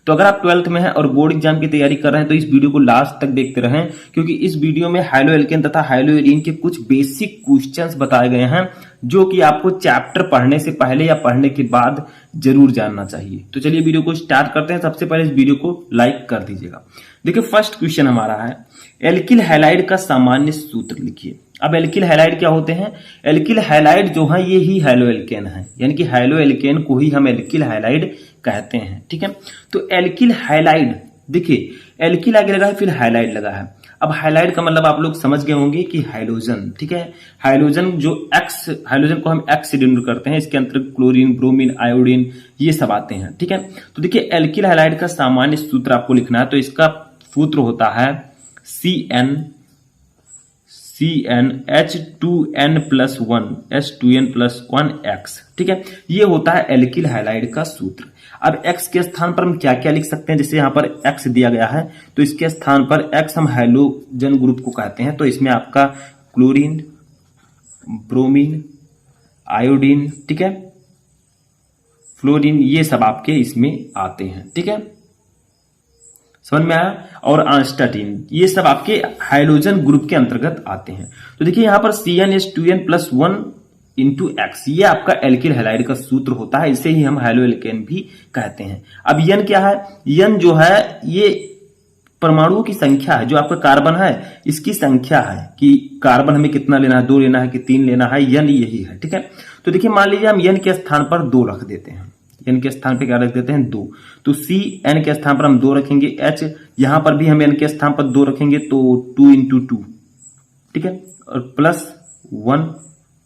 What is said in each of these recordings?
तो अगर आप 12th में हैं और बोर्ड एग्जाम की तैयारी कर रहे हैं तो इस वीडियो को लास्ट तक देखते रहें, क्योंकि इस वीडियो में हाइलो एल्केन तथा हाइलो एरीन के कुछ बेसिक क्वेश्चंस बताए गए हैं जो कि आपको चैप्टर पढ़ने से पहले या पढ़ने के बाद जरूर जानना चाहिए। तो चलिए वीडियो को स्टार्ट करते हैं। सबसे पहले इस वीडियो को लाइक कर दीजिएगा। देखिए फर्स्ट क्वेश्चन हमारा है, एल्किल हैलाइड का सामान्य सूत्र लिखिए। अब एल्किल हैलाइड क्या होते हैं? एल्किल हैलाइड जो है ये ही हाइलो एल्केन है, यानी कि हाइलो एल्केन को ही हम एल्किल हैलाइड कहते हैं। ठीक है, तो एल्किल हैलाइड, देखिए एल्किल आगे लगा है फिर हैलाइड लगा है। अब हैलाइड का मतलब आप लोग समझ गए होंगे कि हाइड्रोजन। ठीक है, हाइड्रोजन जो एक्स, हाइड्रोजन को हम एक्स से डिनोट करते हैं, इसके अंतर्गत क्लोरीन, ब्रोमीन, आयोडीन ये सब आते हैं। ठीक है, तो देखिए एल्किल हैलाइड का सामान्य सूत्र आपको लिखना है, तो इसका सूत्र होता है CnH2n+1 ठीक है, ये होता है एल्किल हैलाइड का सूत्र। अब X के स्थान पर हम क्या क्या लिख सकते हैं? जैसे यहां पर X दिया गया है तो इसके स्थान पर X हम हाइड्रोजन ग्रुप को कहते हैं, तो इसमें आपका क्लोरीन, ब्रोमीन, आयोडीन, ठीक है, फ्लोरीन, ये सब आपके इसमें आते हैं। ठीक है, समझ में आया? और आंस्टाटीन, ये सब आपके हाइड्रोजन ग्रुप के अंतर्गत आते हैं। तो देखिए यहां पर CnH2n+1 इंटू एक्स, ये आपका एल्किल हैलाइड का सूत्र होता है, इसे ही हम हाइलो एल्केन भी कहते हैं। अब यन क्या है? यन जो है ये परमाणुओं की संख्या है, जो आपका कार्बन है इसकी संख्या है कि कार्बन हमें कितना लेना है, 2 लेना है कि 3 लेना है, यन यही है। ठीक है, तो देखिए मान लीजिए हम यन के स्थान पर 2 रख देते हैं, एन के स्थान पे क्या रख देते हैं? 2, तो सी एन के स्थान पर हम 2 रखेंगे, एच यहां पर भी हम एन के स्थान पर 2 रखेंगे, तो 2 इंटू 2, ठीक है, और +1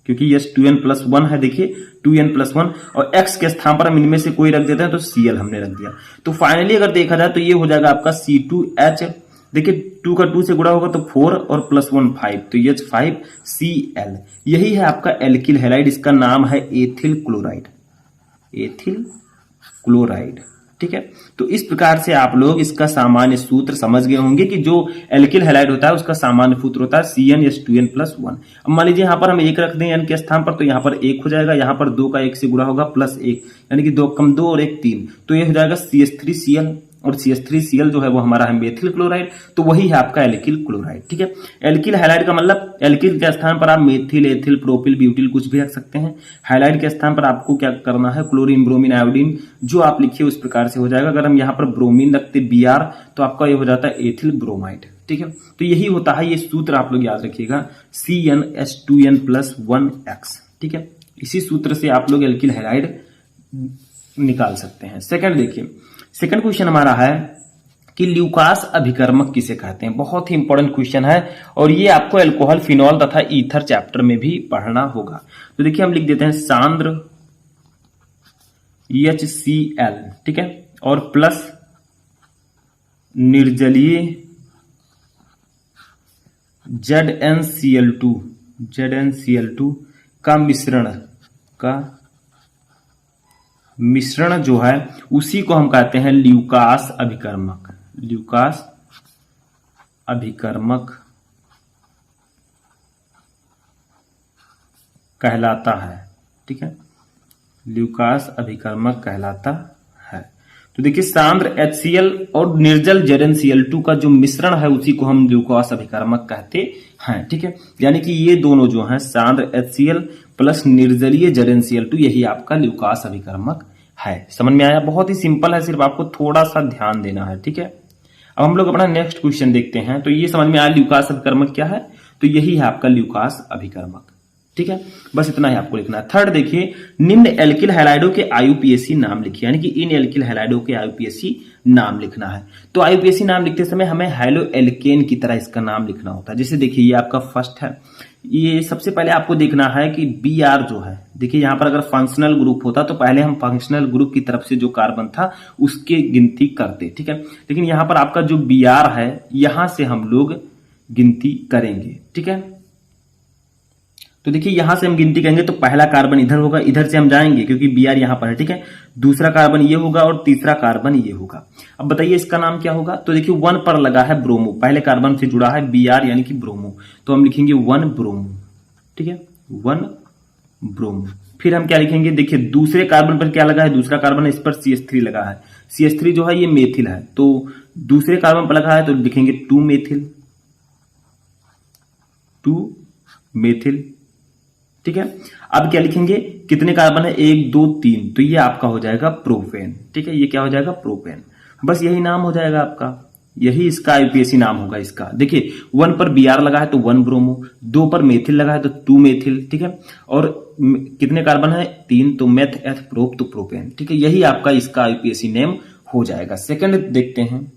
क्योंकि यस 2n+1 है, देखिए 2n+1, और x के स्थान पर हम इनमें से कोई रख देते हैं, तो Cl हमने रख दिया। तो फाइनली अगर देखा जाए तो ये हो जाएगा आपका C2H, देखिए 2 का 2 से गुणा होगा तो 4 और +1 5, तो H5Cl, यही है आपका एल्किल हैलाइड। इसका नाम है एथिल क्लोराइड, एथिल क्लोराइड। ठीक है, तो इस प्रकार से आप लोग इसका सामान्य सूत्र समझ गए होंगे कि जो एल्किल हैलाइड होता है उसका सामान्य सूत्र होता है CnH2n+1। अब मान लीजिए यहां पर हम 1 रख दें n के स्थान पर, तो यहां पर 1 हो जाएगा, यहां पर 2 का 1 से गुणा होगा +1, यानी कि 2 कम 2 और 1 3, तो ये हो जाएगा CH3Cl, और CH3Cl जो है वो हमारा है मेथिल क्लोराइड, तो वही है आपका एल्किल क्लोराइड। ठीक है, एल्किल हैलाइड का मतलब एल्किल के स्थान पर आप मेथिल, एथिल, प्रोपिल, ब्यूटिल कुछ भी रख सकते हैं। हैलाइड के स्थान पर आपको क्या करना है? क्लोरीन, ब्रोमीन, आयोडीन जो आप लिखिए उस प्रकार से हो जाएगा। अगर हम यहाँ पर ब्रोमीन रखते Br तो आपका ये हो जाता है एथिल ब्रोमाइड। ठीक है, तो यही होता है, ये सूत्र आप लोग याद रखिएगा, CnH2n+1x। ठीक है, इसी सूत्र से आप लोग एल्किल हैलाइड निकाल सकते हैं। सेकंड देखिए, सेकंड क्वेश्चन हमारा है कि ल्यूकास अभिकर्मक किसे कहते हैं? बहुत ही इंपॉर्टेंट क्वेश्चन है और ये आपको अल्कोहल, फिनॉल तथा ईथर चैप्टर में भी पढ़ना होगा। तो देखिए हम लिख देते हैं सांद्र HCl, ठीक है, और प्लस निर्जलीय ZnCl2 का मिश्रण जो है उसी को हम कहते हैं ल्यूकास अभिकर्मक। ल्यूकास अभिकर्मक कहलाता है। ठीक है, ल्यूकास अभिकर्मक कहलाता है। तो देखिए सांद्र HCl और निर्जल ZnCl2 का जो मिश्रण है उसी को हम ल्यूकास अभिकर्मक कहते हैं। ठीक है, यानी कि ये दोनों जो हैं सांद्र HCl प्लस निर्जलीय ZnCl2, यही आपका ल्यूकास अभिकर्मक है। समझ में आया? बहुत ही सिंपल है, सिर्फ आपको थोड़ा सा ध्यान देना है। ठीक है, अब हम लोग अपना नेक्स्ट क्वेश्चन देखते हैं। तो ये समझ में आया ल्यूकास अभिकर्मक क्या है, तो यही है आपका ल्यूकास अभिकर्मक। ठीक है, बस इतना ही आपको लिखना है। थर्ड देखिए, निम्न एल्किल हैलाइडों के IUPAC नाम लिखिए, यानी कि इन एल्किल हैलाइडों के IUPAC नाम लिखना है। तो IUPAC नाम लिखते समय हमें हाइलो एल्केन की तरह इसका नाम लिखना होता है। जैसे देखिए ये आपका फर्स्ट है, ये सबसे पहले आपको देखना है कि Br जो है, देखिए यहां पर अगर फंक्शनल ग्रुप होता तो पहले हम फंक्शनल ग्रुप की तरफ से जो कार्बन था उसके गिनती करते। ठीक है, लेकिन यहां पर आपका जो Br है यहां से हम लोग गिनती करेंगे। ठीक है, तो देखिए यहां से हम गिनती करेंगे तो पहला कार्बन इधर होगा, इधर से हम जाएंगे क्योंकि Br यहां पर है। ठीक है, दूसरा कार्बन ये होगा और तीसरा कार्बन ये होगा। अब बताइए इसका नाम क्या होगा? तो देखिए 1 पर लगा है ब्रोमो, पहले कार्बन से जुड़ा है Br यानी कि ब्रोमो, तो हम लिखेंगे 1 ब्रोमो। ठीक है, 1 ब्रोमो। फिर हम क्या लिखेंगे, देखिए दूसरे कार्बन पर क्या लगा है, दूसरा कार्बन है इस पर CH3 लगा है। CH3 जो है ये मेथिल है, तो दूसरे कार्बन पर लगा है तो लिखेंगे 2 मेथिल, 2 मेथिल। ठीक है, अब क्या लिखेंगे, कितने कार्बन है, 1 2 3, तो ये आपका हो जाएगा प्रोपेन। ठीक है, ये क्या हो जाएगा, प्रोपेन। बस यही नाम हो जाएगा आपका, यही इसका IUPAC नाम होगा इसका। देखिए 1 पर Br लगा है तो 1 ब्रोमो, 2 पर मेथिल लगा है तो 2 मेथिल। ठीक है, और कितने कार्बन है, 3, तो मेथ एथ प्रोप तो प्रोपेन। ठीक है, यही आपका इसका IUPAC नेम हो जाएगा। सेकंड देखते हैं,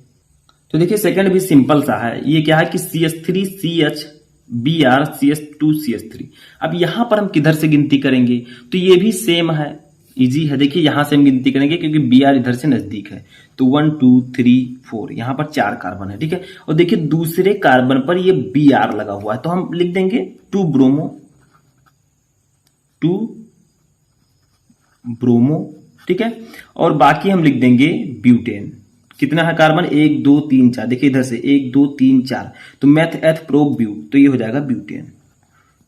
तो देखिए सेकंड भी सिंपल सा है। ये क्या है कि CH3 CH Br CH2 CH3। अब यहां पर हम किधर से गिनती करेंगे, तो ये भी सेम है, इजी है। देखिए यहां से हम गिनती करेंगे क्योंकि Br इधर से नजदीक है, तो 1 2 3 4, यहां पर 4 कार्बन है। ठीक है, और देखिए दूसरे कार्बन पर ये Br लगा हुआ है तो हम लिख देंगे 2 ब्रोमो, 2 ब्रोमो। ठीक है, और बाकी हम लिख देंगे ब्यूटेन। कितना है कार्बन, 1 2 3 4, देखिए इधर से 1 2 3 4, तो मेथ एथ प्रोप ब्यू, तो ये हो जाएगा ब्यूटेन।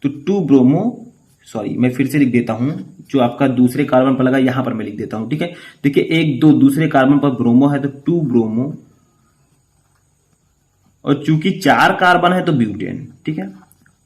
तो 2 ब्रोमो, सॉरी मैं फिर से लिख देता हूं, जो आपका दूसरे कार्बन पर लगा यहां पर मैं लिख देता हूं। ठीक है, देखिए 1 2 दूसरे कार्बन पर ब्रोमो है तो 2 ब्रोमो, और चूंकि 4 कार्बन है तो ब्यूटेन। ठीक है,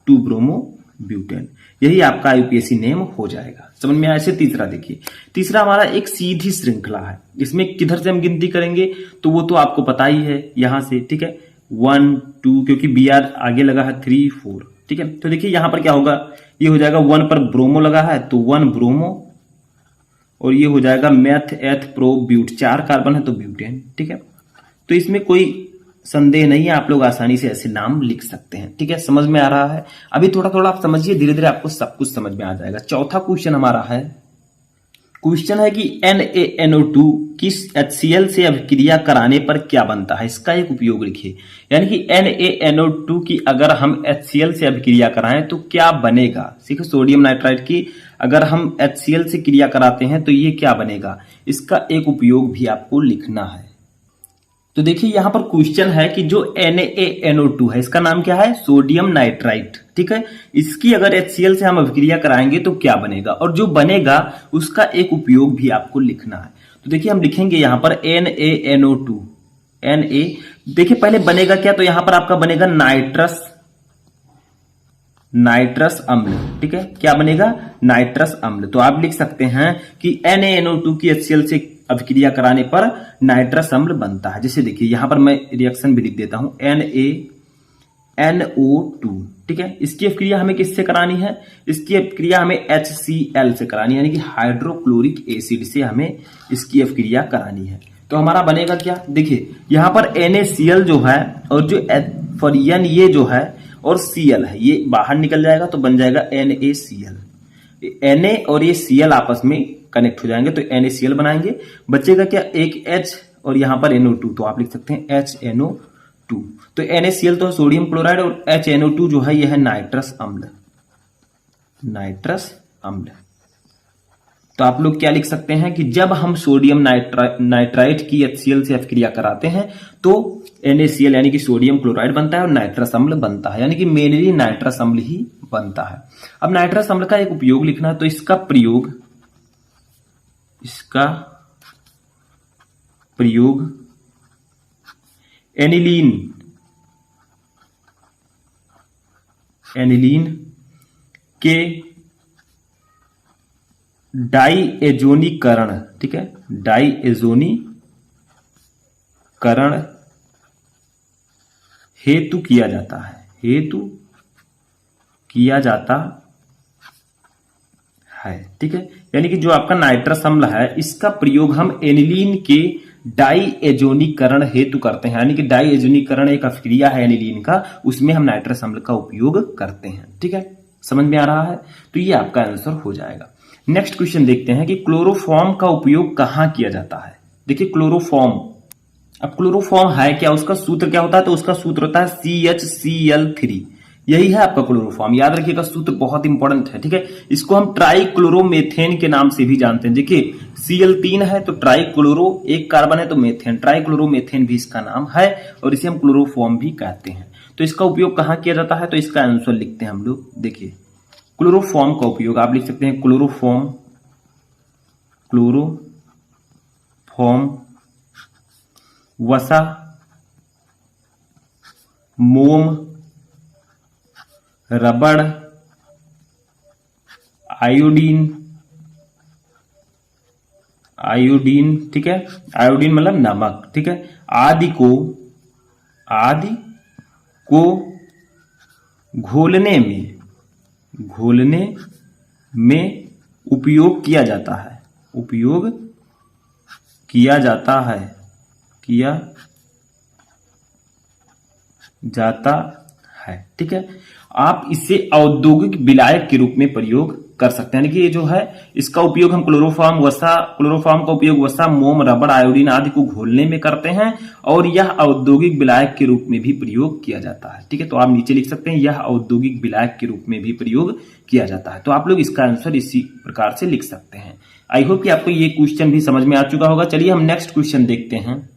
2 ब्रोमो ब्यूटेन, यही आपका IUPAC नेम हो जाएगा। समझ में आया। ऐसे तीसरा देखिए, तीसरा हमारा एक सीधी श्रृंखला है, इसमें किधर से हम गिनती करेंगे, तो वो तो आपको पता ही है यहां से। ठीक है, 1 2, क्योंकि Br आगे लगा है 3 4। ठीक है, तो देखिए यहां पर क्या होगा, ये हो जाएगा 1 पर ब्रोमो लगा है तो 1 ब्रोमो, और ये हो जाएगा मेथ एथ प्रो ब्यूट, 4 कार्बन है तो ब्यूटेन। ठीक है, तो इसमें कोई संदेह नहीं है, आप लोग आसानी से ऐसे नाम लिख सकते हैं। ठीक है, समझ में आ रहा है। अभी थोड़ा थोड़ा आप समझिए, धीरे धीरे आपको सब कुछ समझ में आ जाएगा। चौथा क्वेश्चन हमारा है, क्वेश्चन है कि NaNO2 किस HCl से अभिक्रिया कराने पर क्या बनता है, इसका एक उपयोग लिखिए। यानी कि NaNO2 की अगर हम HCl से अभिक्रिया कराएं तो क्या बनेगा। देखिए सोडियम नाइट्राइड की अगर हम HCl से क्रिया कराते हैं तो ये क्या बनेगा, इसका एक उपयोग भी आपको लिखना है। तो देखिए यहां पर क्वेश्चन है कि जो NaNO2 है इसका नाम क्या है, सोडियम नाइट्राइट। ठीक है, इसकी अगर HCl से हम अभिक्रिया कराएंगे तो क्या बनेगा, और जो बनेगा उसका एक उपयोग भी आपको लिखना है। तो देखिए हम लिखेंगे यहां पर NaNO2, Na, देखिए पहले बनेगा क्या, तो यहां पर आपका बनेगा नाइट्रस अम्ल। ठीक है, क्या बनेगा, नाइट्रस अम्ल। तो आप लिख सकते हैं कि NaNO2 की HCl से अभिक्रिया कराने पर नाइट्रस अम्ल बनता है। जैसे देखिए यहां पर मैं रिएक्शन भी लिख देता हूं, NaNO2। ठीक है, इसकी अभिक्रिया हमें किससे करानी है, इसकी अभिक्रिया हमें HCl से करानी है, यानी कि हाइड्रोक्लोरिक एसिड से हमें इसकी अभिक्रिया करानी है। तो हमारा बनेगा क्या, देखिए यहां पर NaCl जो है, और जो N ये जो है और Cl है ये बाहर निकल जाएगा तो बन जाएगा NaCl। Na और ये Cl आपस में कनेक्ट हो जाएंगे तो NaCl बनाएंगे। बचेगा क्या, एक H और यहां पर NO2, तो आप लिख सकते हैं HNO2। तो NaCl तो है सोडियम क्लोराइड, और HNO2 जो है यह है नाइट्रस अम्ल, नाइट्रस अम्ल। तो आप लोग क्या लिख सकते हैं कि जब हम सोडियम नाइट्राइट की HCl से अभिक्रिया कराते हैं तो NaCl यानी कि सोडियम क्लोराइड बनता है और नाइट्रस अम्ल बनता है, यानी कि मेनली नाइट्रस अम्ल ही बनता है। अब नाइट्रस अम्ल का एक उपयोग लिखना है, तो इसका प्रयोग एनिलीन के डाईएजोनीकरण, ठीक है, डाईएजोनीकरण हेतु किया जाता है। ठीक है, यानी कि जो आपका नाइट्रस अम्ल है इसका प्रयोग हम एनिलीन के डाईएजोनीकरण हेतु करते हैं, यानी कि डाईएजोनीकरण एक अभिक्रिया है एनिलीन का, उसमें हम नाइट्रस अम्ल का उपयोग करते हैं। ठीक है, समझ में आ रहा है। तो ये आपका आंसर हो जाएगा। नेक्स्ट क्वेश्चन देखते हैं कि क्लोरोफॉर्म का उपयोग कहां किया जाता है। देखिए क्लोरोफॉर्म, अब क्लोरोफॉर्म है क्या, उसका सूत्र क्या होता है, तो उसका सूत्र होता है CHCl3। यही है आपका क्लोरोफॉर्म, याद रखिएगा, सूत्र बहुत इंपॉर्टेंट है। ठीक है, इसको हम ट्राइक्लोरोमेथेन के नाम से भी जानते हैं। देखिए Cl3 है तो ट्राइक्लोरो, एक कार्बन है तो मेथेन, ट्राइक्लोरोमेथेन भी इसका नाम है, और इसे हम क्लोरोफॉर्म भी कहते हैं। तो इसका उपयोग कहां किया जाता है, तो इसका आंसर लिखते हैं हम लोग। देखिए क्लोरोफॉर्म का उपयोग आप लिख सकते हैं क्लोरोफॉर्म, क्लोरोफॉर्म, वसा, मोम, रबड़, आयोडीन, आयोडीन, ठीक है, आयोडीन मतलब नमक, ठीक है, आदि को घोलने में उपयोग किया जाता है, किया जाता है, ठीक है। आप इसे औद्योगिक विलायक के रूप में प्रयोग कर सकते हैं, यानी कि ये जो है इसका उपयोग हम क्लोरोफॉर्म का उपयोग वसा, मोम, रबड़, आयोडीन आदि को घोलने में करते हैं और यह औद्योगिक विलायक के रूप में भी प्रयोग किया जाता है, ठीक है। तो आप नीचे लिख सकते हैं यह औद्योगिक विलायक के रूप में भी प्रयोग किया जाता है। तो आप लोग इसका आंसर इसी प्रकार से लिख सकते हैं। आई होप कि आपको ये क्वेश्चन भी समझ में आ चुका होगा। चलिए हम नेक्स्ट क्वेश्चन देखते हैं।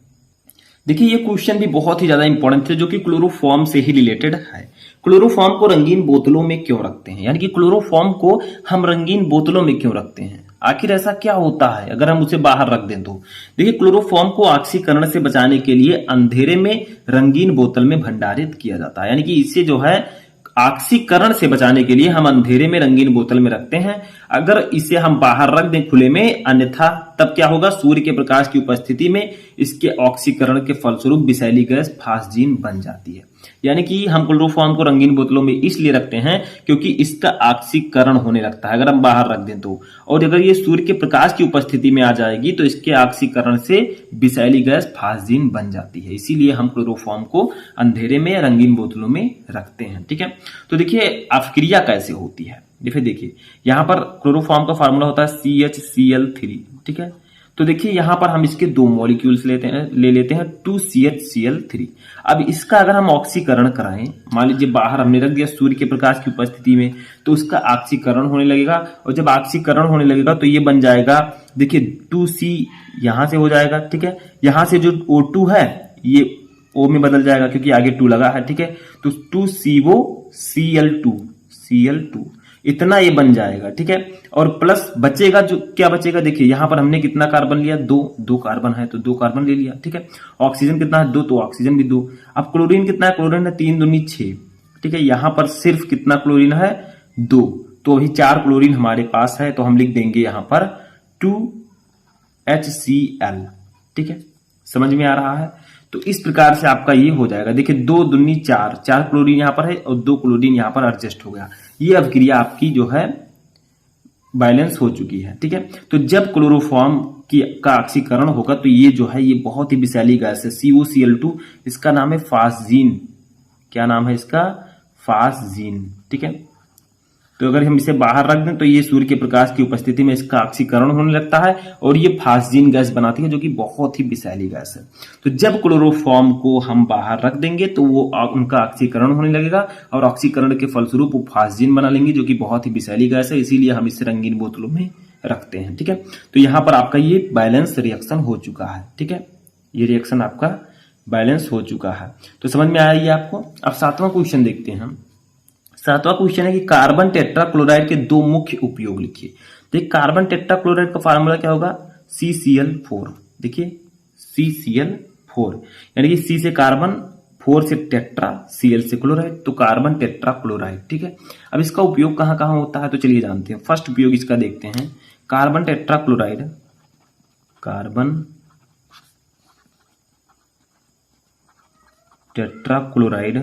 देखिए ये क्वेश्चन भी बहुत ही ज्यादा इंपॉर्टेंट है, जो कि क्लोरोफॉर्म से ही रिलेटेड है। क्लोरोफॉर्म को रंगीन बोतलों में क्यों रखते हैं, यानी कि क्लोरोफॉर्म को हम रंगीन बोतलों में क्यों रखते हैं, आखिर ऐसा क्या होता है अगर हम उसे बाहर रख दें तो। देखिए क्लोरोफॉर्म को ऑक्सीकरण से बचाने के लिए अंधेरे में रंगीन बोतल में भंडारित किया जाता है, यानी कि इसे जो है ऑक्सीकरण से बचाने के लिए हम अंधेरे में रंगीन बोतल में रखते हैं। अगर इसे हम बाहर रख दें खुले में, अन्यथा तब क्या होगा, सूर्य के प्रकाश की उपस्थिति में इसके ऑक्सीकरण के फलस्वरूप विषैली गैस फास्जीन बन जाती है। यानी कि हम क्लोरोफॉर्म को रंगीन बोतलों में इसलिए रखते हैं क्योंकि इसका ऑक्सीकरण होने लगता है अगर हम बाहर रख दें तो, और अगर ये सूर्य के प्रकाश की उपस्थिति में आ जाएगी तो इसके ऑक्सीकरण से विषैली गैस फास्जीन बन जाती है। इसीलिए हम क्लोरोफॉर्म को अंधेरे में रंगीन बोतलों में रखते हैं, ठीक है। तो देखिए अपक्रिया कैसे होती है, देखिए यहां पर क्लोरोफॉर्म का फार्मूला होता है CHCl3, ठीक है। तो देखिए यहां पर हम इसके दो मॉलिक्यूल्स ले लेते हैं 2CHCl3। अब इसका अगर हम ऑक्सीकरण कराएं, मान लीजिए बाहर हमने रख दिया सूर्य के प्रकाश की उपस्थिति में, तो उसका ऑक्सीकरण होने लगेगा, और जब ऑक्सीकरण होने लगेगा तो ये बन जाएगा, देखिए 2C यहां से हो जाएगा, ठीक है। यहां से जो O2 है ये O में बदल जाएगा क्योंकि आगे 2 लगा है, ठीक है। तो 2COCl2 इतना ये बन जाएगा, ठीक है। और प्लस बचेगा, जो क्या बचेगा, देखिए यहां पर हमने कितना कार्बन लिया, दो कार्बन है तो 2 कार्बन ले लिया, ठीक है। ऑक्सीजन कितना है 2, तो ऑक्सीजन भी 2। अब क्लोरीन कितना है, क्लोरीन है 3 दूनी 6, ठीक है। यहां पर सिर्फ कितना क्लोरीन है 2, तो अभी 4 क्लोरीन हमारे पास है, तो हम लिख देंगे यहां पर 2HCl, ठीक है। समझ में आ रहा है। तो इस प्रकार से आपका ये हो जाएगा, देखिए 2 दूनी 4, 4 क्लोरीन यहां पर है और 2 क्लोरीन यहां पर एडजस्ट हो गया। ये अभिक्रिया आपकी जो है बैलेंस हो चुकी है, ठीक है। तो जब क्लोरोफॉर्म का ऑक्सीकरण होगा तो ये जो है ये बहुत ही विषैली गैस है COCl2, इसका नाम है फास्जीन। क्या नाम है इसका, फास्जीन, ठीक है। तो अगर हम इसे बाहर रख दें तो ये सूर्य के प्रकाश की उपस्थिति में इसका ऑक्सीकरण होने लगता है और ये फास्जीन गैस बनाती है, जो कि बहुत ही विषैली गैस है। तो जब क्लोरोफॉर्म को हम बाहर रख देंगे तो वो उनका ऑक्सीकरण होने लगेगा और ऑक्सीकरण के फलस्वरूप वो फास्जीन बना लेंगे, जो कि बहुत ही विषैली गैस है। इसीलिए हम इसे रंगीन बोतलों में रखते हैं, ठीक है। तो यहां पर आपका ये बैलेंस रिएक्शन हो चुका है, ठीक है। ये रिएक्शन आपका बैलेंस हो चुका है। तो समझ में आया ये आपको। अब 7वां क्वेश्चन देखते हैं हम। 7वां क्वेश्चन है कि कार्बन टेट्राक्लोराइड के 2 मुख्य उपयोग लिखिए। देखिए कार्बन टेट्राक्लोराइड का फार्मूला क्या होगा, CCl4। देखिए CCl4, यानी कि C से कार्बन, 4 से टेट्रा, Cl से क्लोराइड, तो कार्बन टेट्राक्लोराइड, ठीक है। अब इसका उपयोग कहां कहां होता है तो चलिए जानते हैं। फर्स्ट उपयोग इसका देखते हैं, कार्बन टेट्राक्लोराइड, कार्बन टेट्राक्लोराइड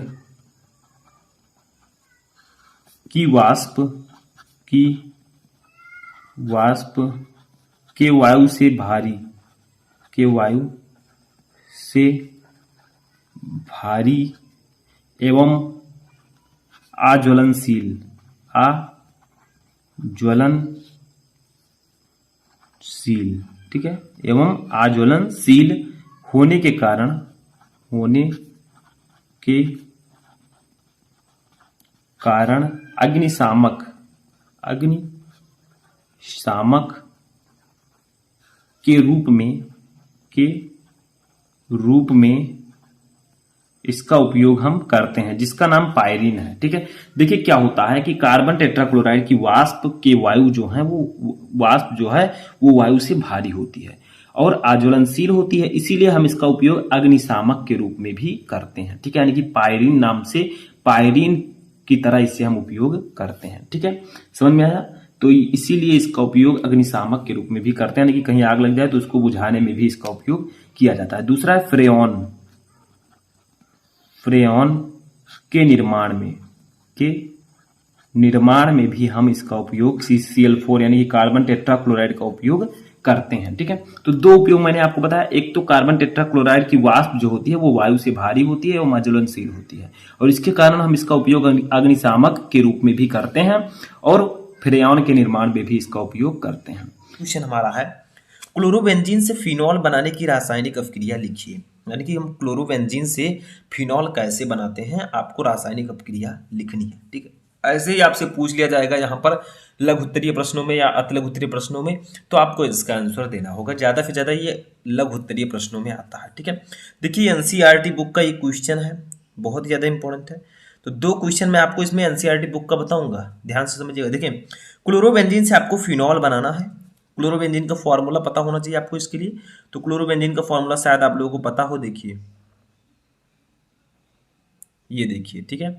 की वाष्प के वायु से भारी एवं अज्वलनशील ठीक है, एवं अज्वलनशील होने के कारण अग्निशामक के रूप में इसका उपयोग हम करते हैं, जिसका नाम पायरीन है। ठीक है, देखिए क्या होता है कि कार्बन टेट्राक्लोराइड की वाष्प के वायु जो है वो वाष्प जो है वो वायु से भारी होती है और आज्वलनशील होती है, इसीलिए हम इसका उपयोग अग्निशामक के रूप में भी करते हैं। ठीक है, यानी कि पायरीन नाम से पायरीन की तरह इसे हम उपयोग करते हैं। ठीक है, समझ में आया? तो इसीलिए इसका उपयोग अग्निशामक के रूप में भी करते हैं, यानी कि कहीं आग लग जाए तो उसको बुझाने में भी इसका उपयोग किया जाता है। दूसरा है फ्रेयॉन। फ्रेयॉन के निर्माण में भी हम इसका उपयोग CCl4 यानी कि कार्बन टेट्राक्लोराइड का उपयोग करते हैं। ठीक है, तो दो उपयोग मैंने आपको बताया, एक तो कार्बन टेट्राक्लोराइड की वाष्प जो होती है वो वायु से भारी होती है और ज्वलनशील होती है, और इसके कारण हम इसका उपयोग अग्निशामक के रूप में भी करते हैं और फ्रेयॉन के निर्माण में भी इसका उपयोग करते हैं। क्वेश्चन हमारा है, क्लोरोबेंजीन से फिनॉल बनाने की रासायनिक अपक्रिया लिखिए। यानी कि हम क्लोरोबेंजीन से फिनॉल कैसे बनाते हैं, आपको रासायनिक अपक्रिया लिखनी है। ठीक है, ऐसे ही आपसे पूछ लिया जाएगा यहाँ पर लघु उत्तरीय प्रश्नों में या अति लघु उत्तरीय प्रश्नों में, तो आपको इसका आंसर देना होगा। ज़्यादा से ज़्यादा ये लघु उत्तरीय प्रश्नों में आता है। ठीक है, देखिए एनसीईआरटी बुक का ये क्वेश्चन है, बहुत ही ज़्यादा इंपॉर्टेंट है। तो दो क्वेश्चन मैं आपको इसमें एनसीईआरटी बुक का बताऊंगा, ध्यान से समझिएगा। देखिए क्लोरोबेंजीन से आपको फिनॉल बनाना है, क्लोरोबेंजीन का फॉर्मूला पता होना चाहिए आपको इसके लिए। तो क्लोरोबेंजीन का फॉर्मूला शायद आप लोगों को पता हो, देखिए ये देखिए। ठीक है,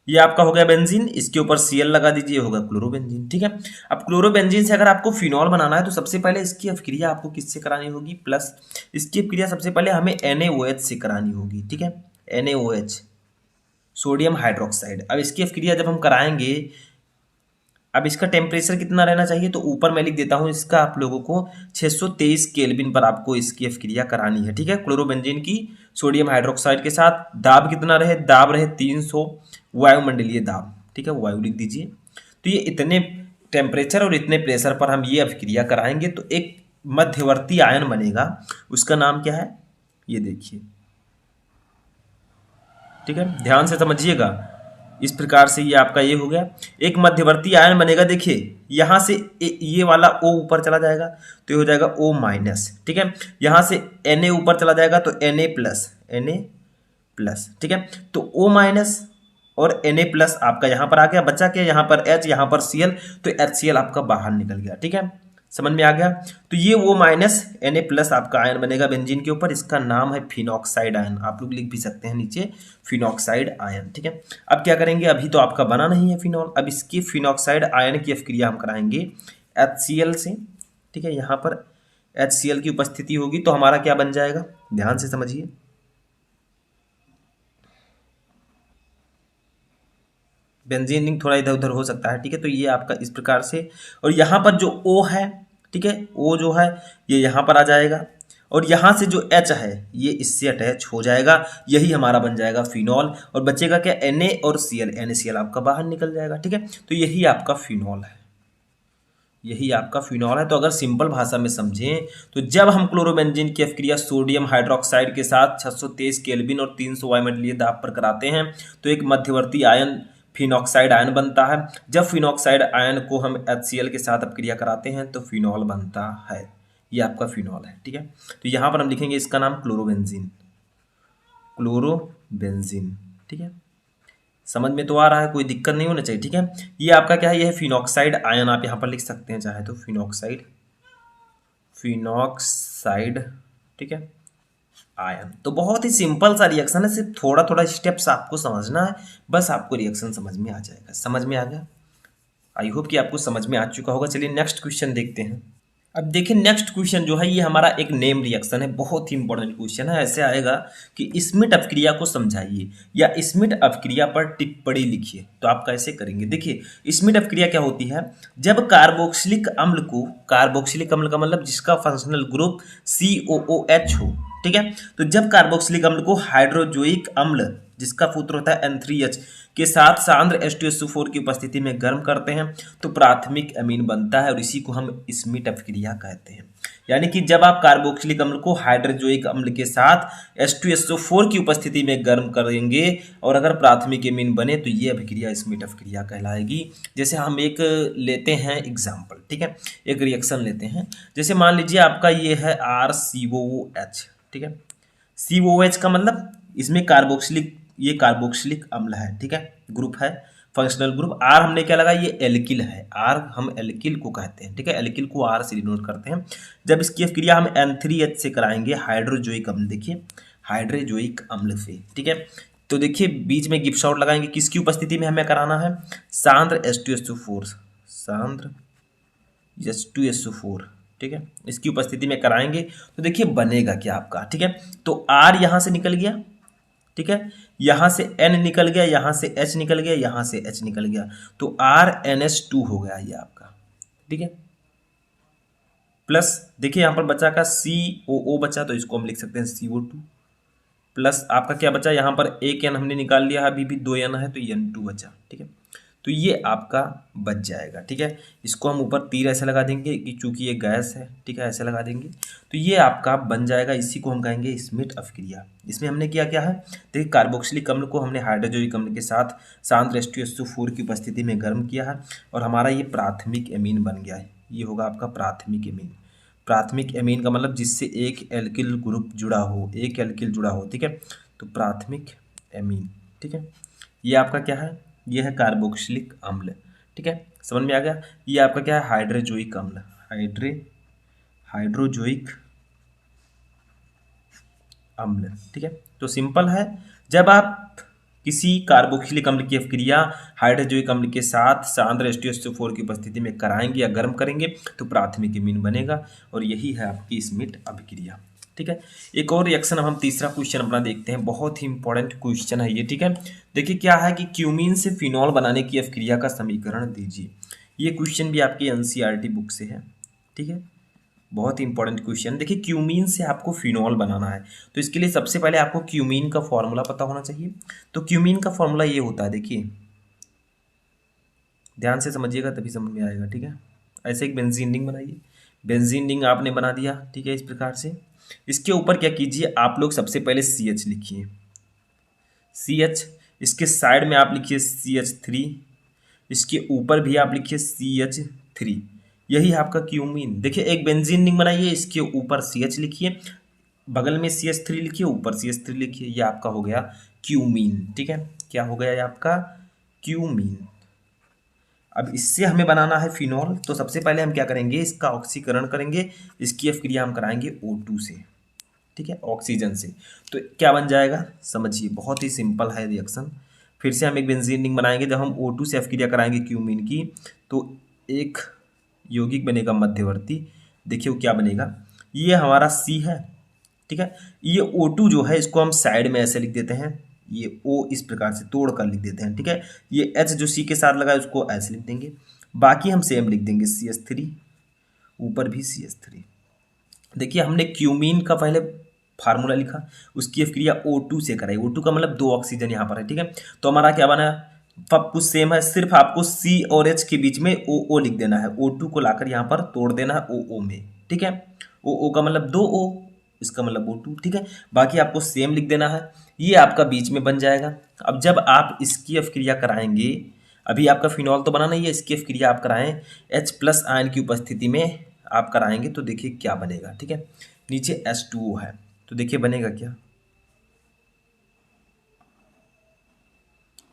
ये आपका हो गया बेंजीन, इसके ऊपर Cl लगा दीजिए, होगा क्लोरोबेंजीन। ठीक है, अब क्लोरोबेंजीन से अगर आपको फिनॉल बनाना है तो सबसे पहले इसकी अपक्रिया आपको किससे करानी होगी, प्लस इसकी अपक्रिया सबसे पहले हमें NaOH से करानी होगी। ठीक है, NaOH सोडियम हाइड्रोक्साइड। अब इसकी अपक्रिया जब हम कराएंगे, अब इसका टेम्परेचर कितना रहना चाहिए, तो ऊपर मैं लिख देता हूं इसका आप लोगों को 623 केल्विन पर आपको इसकी अपक्रिया करानी है। ठीक है, क्लोरोबेंजीन की सोडियम हाइड्रोक्साइड के साथ दाब कितना रहे, दाब रहे 300 वायुमंडलीय दाब। ठीक है, वायु लिख दीजिए। तो ये इतने टेम्परेचर और इतने प्रेशर पर हम ये अपक्रिया कराएंगे तो एक मध्यवर्ती आयन बनेगा, उसका नाम क्या है, ये देखिए। ठीक है, ध्यान से समझिएगा। इस प्रकार से ये आपका ये हो गया, एक मध्यवर्ती आयन बनेगा। देखिए यहां से ये वाला O ऊपर चला जाएगा तो ये हो जाएगा O-। ठीक है, यहां से Na ऊपर चला जाएगा तो Na+। ठीक है, तो O- और Na+ आपका यहां पर आ गया, बचा क्या, यहां पर H, यहां पर Cl, तो HCl आपका बाहर निकल गया। ठीक है, समझ में आ गया। तो ये O-Na+ आपका आयन बनेगा बेंजीन के ऊपर, इसका नाम है फिनॉक्साइड आयन। आप लोग लिख भी सकते हैं नीचे फिनॉक्साइड आयन। ठीक है, अब क्या करेंगे, अभी तो आपका बना नहीं है फिनॉल, अब इसकी फिनॉक्साइड आयन की अपक्रिया हम कराएंगे HCl से। ठीक है, यहाँ पर HCl की उपस्थिति होगी तो हमारा क्या बन जाएगा, ध्यान से समझिए। बेंजीन रिंग थोड़ा इधर उधर हो सकता है। ठीक है, तो ये आपका इस प्रकार से, और यहाँ पर जो O है, ठीक है, O जो है ये यहाँ पर आ जाएगा, और यहाँ से जो H है ये इससे अटैच हो जाएगा, यही हमारा बन जाएगा फिनॉल। और बचेगा क्या, Na और Cl, NaCl आपका बाहर निकल जाएगा। ठीक है, तो यही आपका फिनॉल है, यही आपका फिनॉल है। तो अगर सिंपल भाषा में समझें तो जब हम क्लोरोबेंजीन की अपक्रिया सोडियम हाइड्रोक्साइड के साथ 623 केल्विन और 300 वायुमंडलीय दाब पर कराते हैं तो एक मध्यवर्ती आयन फिनॉक्साइड आयन बनता है। जब फिनॉक्साइड आयन को हम HCl के साथ अपक्रिया कराते हैं तो फिनॉल बनता है, ये आपका फिनॉल है। ठीक है, तो यहाँ पर हम लिखेंगे इसका नाम क्लोरोबेंजीन, क्लोरोबेंजीन। ठीक है, समझ में तो आ रहा है, कोई दिक्कत नहीं होना चाहिए। ठीक है, ये आपका क्या है, ये है फिनॉक्साइड आयन, आप यहाँ पर लिख सकते हैं चाहे तो फिनॉक्साइड ठीक है आयन। तो बहुत ही सिंपल सा रिएक्शन है, सिर्फ थोड़ा थोड़ा स्टेप्स आपको समझना है, बस आपको रिएक्शन समझ में आ जाएगा। समझ में आ गया, आई होप कि आपको समझ में आ चुका होगा। चलिए नेक्स्ट क्वेश्चन देखते हैं। अब देखिए नेक्स्ट क्वेश्चन जो है ये हमारा एक नेम रिएक्शन है, बहुत ही इंपॉर्टेंट क्वेश्चन है। ऐसे आएगा कि स्मिट अपक्रिया को समझाइए या स्मिट अपक्रिया पर टिप्पणी लिखिए। तो आप कैसे करेंगे, देखिए स्मिट अपक्रिया क्या होती है, जब कार्बोक्सिलिक अम्ल को, कार्बोक्सिलिक अम्ल का मतलब जिसका फंक्शनल ग्रुप COOH हो, ठीक है, तो जब कार्बोक्सिलिक अम्ल को हाइड्रोजोइक अम्ल जिसका सूत्र होता है N3H के साथ सांद्र H2SO4 की उपस्थिति में गर्म करते हैं तो प्राथमिक अमीन बनता है और इसी को हम स्मिट अपक्रिया कहते हैं। यानी कि जब आप कार्बोक्सिलिक अम्ल को हाइड्रोजोइक अम्ल के साथ H2SO4 की उपस्थिति में गर्म करेंगे और अगर प्राथमिक अमीन बने तो ये अपक्रिया स्मिट अपक्रिया कहलाएगी। जैसे हम एक लेते हैं एग्जाम्पल, ठीक है, एक रिएक्शन लेते हैं, जैसे मान लीजिए आपका ये है RCOOH, ठीक है, COOH का मतलब इसमें कार्बोक्सिलिक, ये कार्बोक्सिलिक अम्ल है, ठीक है, ग्रुप है, फंक्शनल ग्रुप। R हमने क्या लगा, ये एल्किल है, R हम एल्किल को कहते हैं, ठीक है, एल्किल को R से डिनोट करते हैं। जब इसकी क्रिया हम N3H से कराएंगे हाइड्रोजोइक अम्ल, देखिए हाइड्रोजोइक अम्ल से, ठीक है। तो देखिए बीच में गिब्स आउट लगाएंगे, किसकी उपस्थिति में हमें कराना है, सांद्र H2SO4, सांद्र H2SO4, ठीक है, इसकी उपस्थिति में कराएंगे। तो देखिए बनेगा क्या आपका, ठीक है, तो R यहाँ से निकल गया, ठीक है, यहाँ से N निकल गया, यहाँ से H निकल गया, यहाँ से H निकल गया, तो RNH2 हो गया ये आपका, ठीक है। प्लस देखिए यहाँ पर बचा का COO बचा, तो इसको हम लिख सकते हैं CO2, प्लस आपका क्या बचा, यहाँ पर एक N हमने निकाल लिया, अभी भी 2 N है तो N2 बचा, ठीक है। तो ये आपका बच जाएगा, ठीक है। इसको हम ऊपर तीर ऐसे लगा देंगे कि चूंकि ये गैस है, ठीक है, ऐसे लगा देंगे, तो ये आपका बन जाएगा। इसी को हम कहेंगे स्मिट अपक्रिया। इसमें हमने किया क्या है, देखिए कार्बोक्सिलिक अम्ल को हमने हाइड्रोजोइक अम्ल के साथ सांद्र H2SO4 की उपस्थिति में गर्म किया है और हमारा ये प्राथमिक एमीन बन गया है। ये होगा आपका प्राथमिक एमीन। प्राथमिक एमीन का मतलब जिससे एक एल्किल ग्रुप जुड़ा हो, एक एल्किल जुड़ा हो, ठीक है, तो प्राथमिक एमीन, ठीक है। ये आपका क्या है, ये है कार्बोक्सिलिक अम्ल, ठीक है, समझ में आ गया। ये आपका क्या है, हाइड्रोजोइक अम्ल, हाइड्रोजोइक अम्ल, ठीक है। तो सिंपल है, जब आप किसी कार्बोक्सिलिक अम्ल की अभिक्रिया हाइड्रोजोइक अम्ल के साथ सांद्र H2SO4 की उपस्थिति में कराएंगे या गर्म करेंगे तो प्राथमिक एमीन बनेगा, और यही है आपकी स्मिट अभिक्रिया, ठीक है। एक और रिएक्शन हम तीसरा क्वेश्चन अपना देखते हैं, बहुत ही इंपॉर्टेंट क्वेश्चन है ये, ठीक है। देखिए क्या है कि क्यूमीन से फिनॉल बनाने की अभिक्रिया का समीकरण दीजिए। ये क्वेश्चन भी आपकी NCERT बुक से है, ठीक है, बहुत ही इंपॉर्टेंट क्वेश्चन। देखिए क्यूमीन से आपको फिनॉल बनाना है, तो इसके लिए सबसे पहले आपको क्यूमीन का फॉर्मूला पता होना चाहिए। तो क्यूमीन का फॉर्मूला ये होता है, देखिए ध्यान से समझिएगा तभी समझ में आएगा, ठीक है। ऐसे एक बेंजीन रिंग बनाइए, बेंजीन रिंग आपने बना दिया, ठीक है, इस प्रकार से। इसके ऊपर क्या कीजिए, आप लोग सबसे पहले CH लिखिए, CH, इसके साइड में आप लिखिए CH3, इसके ऊपर भी आप लिखिए CH3, यही आपका क्यूमीन। देखिए एक बेंजीन रिंग बनाइए, इसके ऊपर CH लिखिए, बगल में CH3 लिखिए, ऊपर CH3 लिखिए, ये आपका हो गया क्यूमीन, ठीक है। क्या हो गया ये आपका क्यूमीन। अब इससे हमें बनाना है फिनॉल, तो सबसे पहले हम क्या करेंगे, इसका ऑक्सीकरण करेंगे, इसकी अभिक्रिया हम कराएंगे O2 से, ठीक है, ऑक्सीजन से। तो क्या बन जाएगा समझिए, बहुत ही सिंपल है रिएक्शन। फिर से हम एक बेंजीन रिंग बनाएंगे, जब हम O2 से अभिक्रिया कराएंगे क्यूमीन की, तो एक यौगिक बनेगा मध्यवर्ती। देखिए वो क्या बनेगा, ये हमारा C है, ठीक है। ये O2 जो है इसको हम साइड में ऐसे लिख देते हैं, ये O इस प्रकार से तोड़ कर लिख देते हैं, ठीक है। ये H जो C के साथ लगा है उसको ऐसे लिख देंगे, बाकी हम सेम लिख देंगे, CH3, ऊपर भी CH3। देखिए हमने क्यूमीन का पहले फार्मूला लिखा, उसकी अभिक्रिया O2 से कराई, O2 का मतलब 2 ऑक्सीजन यहाँ पर है, ठीक है। तो हमारा क्या बना, सब कुछ सेम है, सिर्फ आपको C और H के बीच में OO लिख देना है, O2 को लाकर यहाँ पर तोड़ देना है OO में, ठीक है। OO का मतलब 2O, इसका मतलब O2, ठीक है। बाकी आपको सेम लिख देना है, ये आपका बीच में बन जाएगा। अब जब आप इसकी अभिक्रिया कराएंगे, अभी आपका फिनॉल तो बना नहीं है, इसकी अभिक्रिया आप कराएं H+ आयन की उपस्थिति में आप कराएंगे, तो देखिए क्या बनेगा, ठीक है। नीचे H2O है, तो देखिए बनेगा क्या,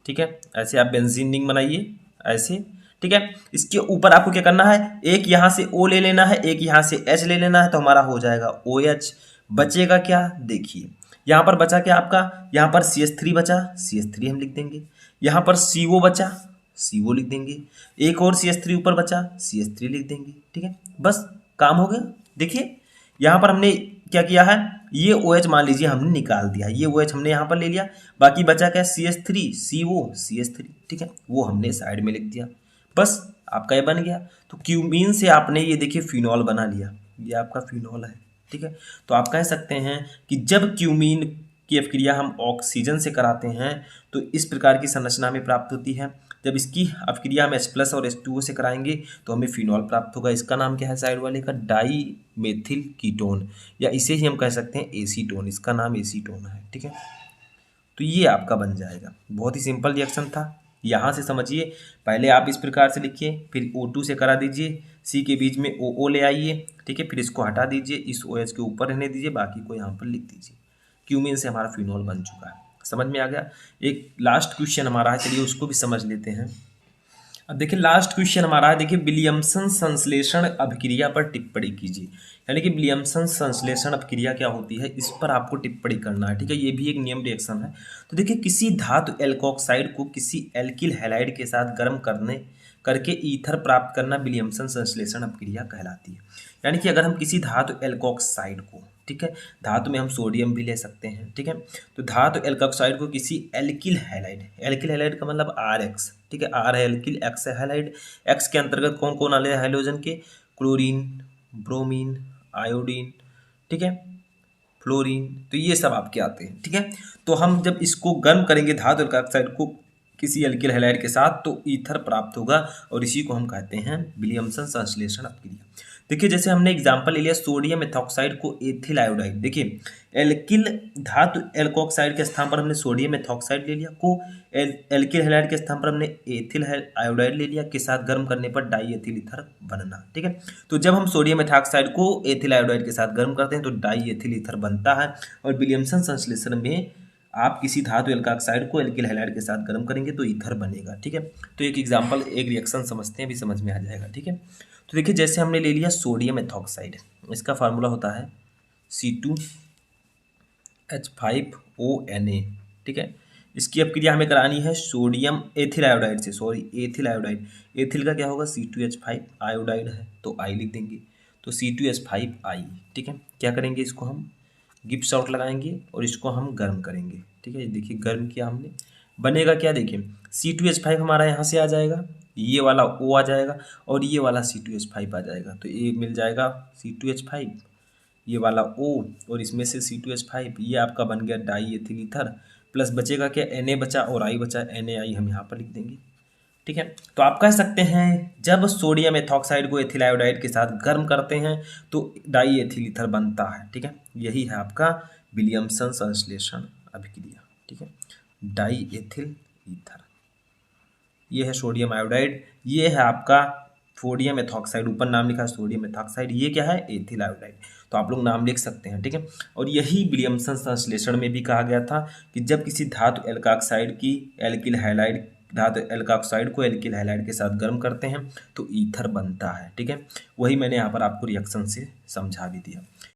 ठीक है। ऐसे आप बेंजीन रिंग बनाइए ऐसे, ठीक है। इसके ऊपर आपको क्या करना है, एक यहाँ से O ले लेना है, एक यहाँ से H ले लेना है, तो हमारा हो जाएगा OH। बचेगा क्या, देखिए यहाँ पर बचा क्या आपका, यहाँ पर CH3 बचा, CH3 हम लिख देंगे, यहाँ पर CO बचा, CO लिख देंगे, एक और CH3 ऊपर बचा, CH3 लिख देंगे, ठीक है। बस काम हो गया। देखिए यहाँ पर हमने क्या किया है, ये OH मान लीजिए हमने निकाल दिया, ये OH हमने यहाँ पर ले लिया, बाकी बचा क्या CH3, CO, CH3, ठीक है, वो हमने साइड में लिख दिया, बस आपका ये बन गया। तो क्यूमीन से आपने ये देखिए फिनॉल बना लिया, ये आपका फिनॉल है, ठीक है। तो आप कह सकते हैं कि जब क्यूमीन की अभिक्रिया हम ऑक्सीजन से कराते हैं तो इस प्रकार की संरचना में प्राप्त होती है। जब इसकी अभिक्रिया हम H+ और H2O से कराएंगे तो हमें फिनॉल प्राप्त होगा। इसका नाम क्या है साइड वाले का, डाई मेथिल कीटोन, या इसे ही हम कह सकते हैं एसीटोन, इसका नाम एसीटोन है, ठीक है। तो ये आपका बन जाएगा, बहुत ही सिंपल रिएक्शन था। यहाँ से समझिए, पहले आप इस प्रकार से लिखिए, फिर O2 से करा दीजिए, C के बीच में OO ले आइए, ठीक है, फिर इसको हटा दीजिए, इस OH के ऊपर रहने दीजिए, बाकी को यहाँ पर लिख दीजिए, क्यूमीन से हमारा फिनॉल बन चुका है। समझ में आ गया। एक लास्ट क्वेश्चन हमारा है, चलिए उसको भी समझ लेते हैं। अब देखिए लास्ट क्वेश्चन हमारा है, देखिए विलियमसन संश्लेषण अभिक्रिया पर टिप्पणी कीजिए। यानी कि विलियमसन संश्लेषण अभिक्रिया क्या होती है, इस पर आपको टिप्पणी करना है। ठीक है, ये भी एक नियम रिएक्शन है। तो देखिए किसी धातु एल्कोक्साइड को किसी एल्किल हैलाइड के साथ गर्म करके ईथर प्राप्त करना विलियमसन संश्लेषण अभिक्रिया कहलाती है। यानी कि अगर हम किसी धातु एल्कोक्साइड को, ठीक है, धातु में हम सोडियम भी ले सकते हैं, ठीक है, तो धातु एल्कोक्साइड को किसी एल्किल हैलाइड का मतलब RX, ठीक है, R है एल्किल, X है हैलाइड। X के अंतर्गत कौन कौन आले हाइड्रोजन के, क्लोरीन, ब्रोमीन, आयोडीन, ठीक है, फ्लोरीन, तो ये सब आपके आते हैं। ठीक है, तो हम जब इसको गर्म करेंगे धातु एल्कोक्साइड को किसी एल्किल हैलाइड के साथ तो ईथर प्राप्त होगा और इसी को हम कहते हैं विलियमसन संश्लेषण अभिक्रिया। देखिए जैसे हमने एग्जांपल ले लिया सोडियम एथॉक्साइड को एथिल आयोडाइड। देखिए एल्किल धातु एल्कोक्साइड के स्थान पर हमने सोडियम एथॉक्साइड ले लिया, को एल्किल हैलाइड के स्थान पर हमने एथिल आयोडाइड ले लिया, के साथ गर्म करने पर डाई एथिल ईथर बनना। ठीक है, तो जब हम सोडियम एथॉक्साइड को एथिल आयोडाइड के साथ गर्म करते हैं तो डाई एथिल ईथर बनता है। और विलियमसन संश्लेषण में आप किसी धातु एल्कोक्साइड को एल्किल हैलाइड के साथ गर्म करेंगे तो ईथर बनेगा। ठीक है, तो एक एग्जांपल, एक रिएक्शन समझते हैं, अभी समझ में आ जाएगा। ठीक है, तो देखिए जैसे हमने ले लिया सोडियम एथॉक्साइड, इसका फार्मूला होता है C2H5ONa। ठीक है, इसकी अपक्रिया हमें करानी है सोडियम एथिल आयोडाइड से, एथिल आयोडाइड, एथिल का क्या होगा C2H5, आयोडाइड है तो I लिख देंगे, तो C2H5I। ठीक है, क्या करेंगे, इसको हम गिब्स आउट लगाएंगे और इसको हम गर्म करेंगे। ठीक है, देखिए गर्म किया हमने, बनेगा क्या, देखिए C2H5 हमारा यहाँ से आ जाएगा, ये वाला O आ जाएगा और ये वाला C2H5 आ जाएगा, तो ये मिल जाएगा C2H5, ये वाला O और इसमें से C2H5, ये आपका बन गया डाई एथिल ईथर, प्लस बचेगा क्या, Na बचा और I बचा, NaI हम यहाँ पर लिख देंगे। ठीक है, तो आप कह सकते हैं जब सोडियम एथॉक्साइड को एथिल आयोडाइड के साथ गर्म करते हैं तो डाई एथिल ईथर बनता है। ठीक है, यही है आपका विलियमसन संश्लेषण अभिक्रिया। ठीक है, डाई एथिल ईथर, ये है सोडियम आयोडाइड, ये है आपका सोडियम एथॉक्साइड, ऊपर नाम लिखा है सोडियम एथॉक्साइड, ये क्या है, एथिल आयोडाइड, तो आप लोग नाम लिख सकते हैं। ठीक है, और यही विलियमसन संश्लेषण में भी कहा गया था कि जब किसी धातु एल्कोक्साइड की एल्किल हैलाइड, धातु एल्कोक्साइड को एल्किल हैलाइड के साथ गर्म करते हैं तो ईथर बनता है। ठीक है, वही मैंने यहाँ पर आपको रिएक्शन से समझा भी दिया।